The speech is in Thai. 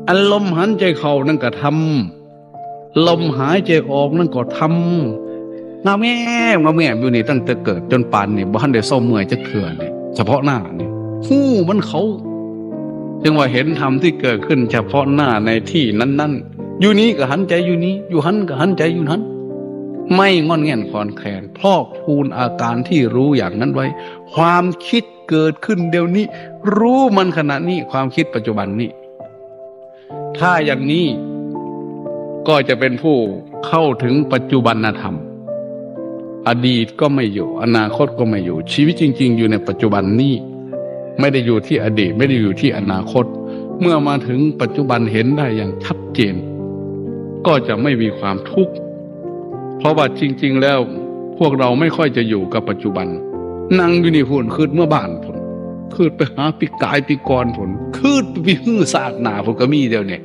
อันลมหายใจเข้านั่นก็ทำลมหายใจออกนั่นก็ทำงาแม่อยู่นี่ตั้งแต่เกิดจนป่านนี่บ้านได้เศร้าเมื่อยจะเขื่อนนี่เฉพาะหน้านี่หู้มันเขาจึงว่าเห็นธรรมที่เกิดขึ้นเฉพาะหน้าในที่นั้นๆอยู่นี้ก็หันใจอยู่นี้อยู่หันก็หันใจอยู่นั้นไม่งอนแง่นคลอนแคลนพอกพูนอาการที่รู้อย่างนั้นไว้ความคิดเกิดขึ้นเดี๋ยวนี้รู้มันขณะนี้ความคิดปัจจุบันนี้ถ้าอย่างนี้ก็จะเป็นผู้เข้าถึงปัจจุบันธรรมอดีตก็ไม่อยู่อนาคตก็ไม่อยู่ชีวิตจริงๆอยู่ในปัจจุบันนี้ไม่ได้อยู่ที่อดีตไม่ได้อยู่ที่อนาคตเมื่อมาถึงปัจจุบันเห็นได้อย่างชัดเจนก็จะไม่มีความทุกข์เพราะว่าจริงๆแล้วพวกเราไม่ค่อยจะอยู่กับปัจจุบันนั่งอยู่นี่พุ่นคืดเมื่อบ้านพุ่นคืดไปหาปีกายปีกรพุ่นคืดไปหื้อซากหนาพุ่นก็มีเดียวเนี่ย